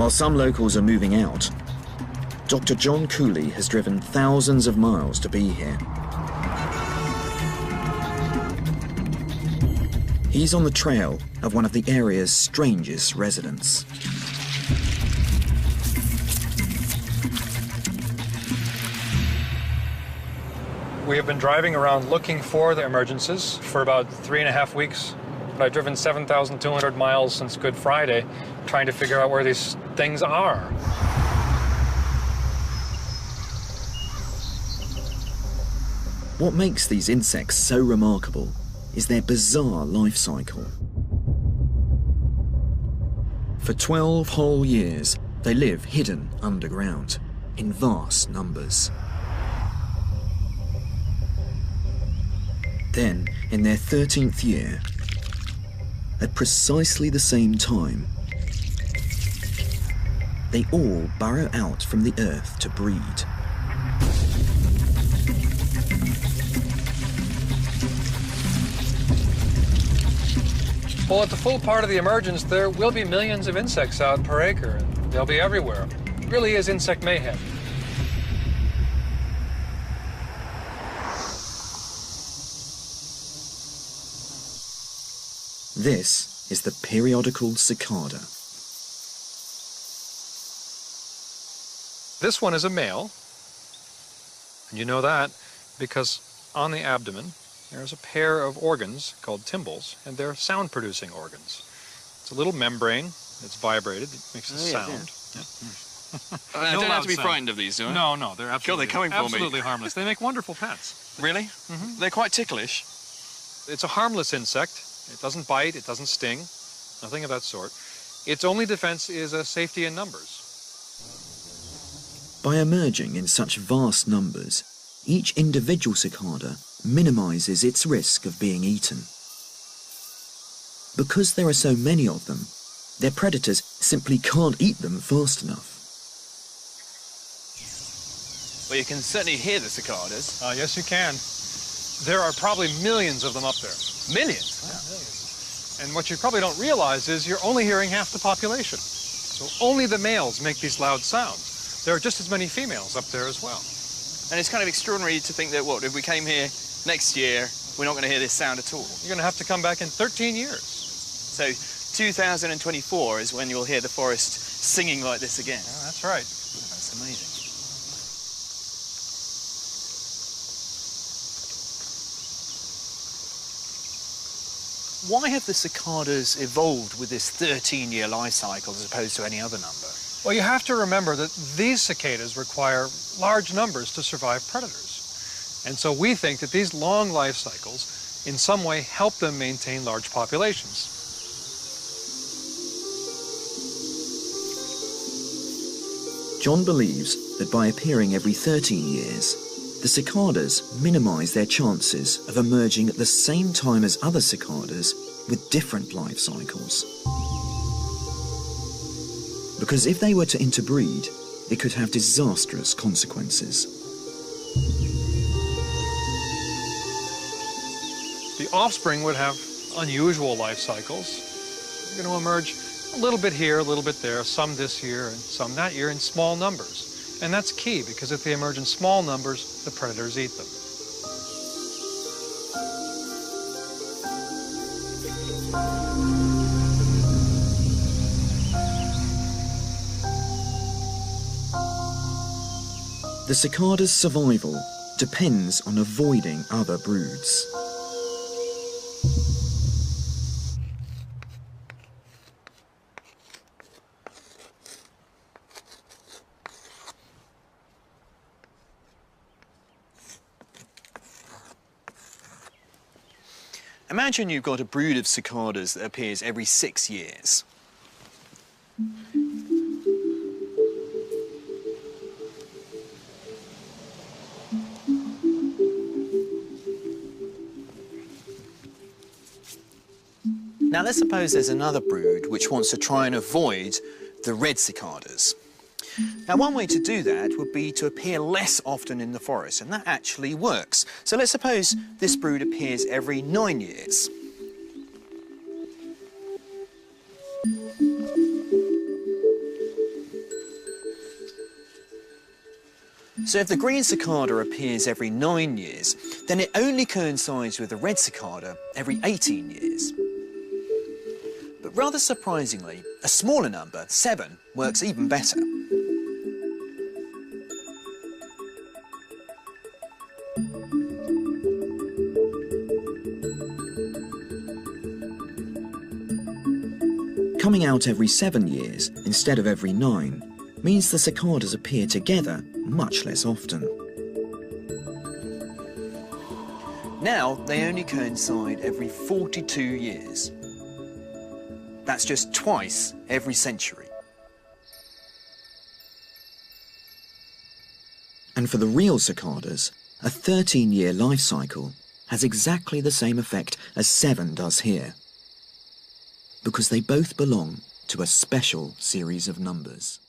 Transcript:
While some locals are moving out, Dr. John Cooley has driven thousands of miles to be here. He's on the trail of one of the area's strangest residents. We have been driving around looking for the emergences for about 3.5 weeks. I've driven 7,200 miles since Good Friday, trying to figure out where these things are. What makes these insects so remarkable is their bizarre life cycle. For 12 whole years, they live hidden underground in vast numbers. Then, in their 13th year, at precisely the same time, they all burrow out from the earth to breed. Well, at the full part of the emergence, there will be millions of insects out per acre. They'll be everywhere. It really is insect mayhem. This is the periodical cicada. This one is a male, and you know that because on the abdomen there's a pair of organs called tymbals, and they're sound-producing organs. It's a little membrane, it's vibrated, it makes a sound. Yeah. I don't have to be frightened of these, do I? No, no, they're absolutely, God, they're coming for me. Absolutely harmless. They make wonderful pets. Really? Mm-hmm. They're quite ticklish. It's a harmless insect. It doesn't bite, it doesn't sting, nothing of that sort. Its only defense is a safety in numbers. By emerging in such vast numbers, each individual cicada minimizes its risk of being eaten. Because there are so many of them, their predators simply can't eat them fast enough. Well, you can certainly hear the cicadas. Yes, you can. There are probably millions of them up there. Millions? Yeah, millions. And what you probably don't realize is you're only hearing half the population. So only the males make these loud sounds. There are just as many females up there as well. And it's kind of extraordinary to think that, what, if we came here next year, we're not going to hear this sound at all? You're going to have to come back in 13 years. So 2024 is when you'll hear the forest singing like this again. Yeah, that's right. That's amazing. Why have the cicadas evolved with this 13-year life cycle as opposed to any other number? Well, you have to remember that these cicadas require large numbers to survive predators. And so we think that these long life cycles in some way help them maintain large populations. John believes that by appearing every 13 years, the cicadas minimize their chances of emerging at the same time as other cicadas with different life cycles. Because if they were to interbreed, it could have disastrous consequences. The offspring would have unusual life cycles. They're going to emerge a little bit here, a little bit there, some this year and some that year in small numbers. And that's key, because if they emerge in small numbers, the predators eat them. The cicada's survival depends on avoiding other broods. Imagine you've got a brood of cicadas that appears every 6 years. Now let's suppose there's another brood which wants to try and avoid the red cicadas. Now, one way to do that would be to appear less often in the forest, and that actually works. So let's suppose this brood appears every 9 years. So if the green cicada appears every 9 years, then it only coincides with the red cicada every 18 years. But rather surprisingly, a smaller number, 7, works even better. Coming out every 7 years instead of every 9 means the cicadas appear together much less often. Now they only coincide every 42 years. That's just twice every century. And for the real cicadas, a 13-year life cycle has exactly the same effect as 7 does here, because they both belong to a special series of numbers.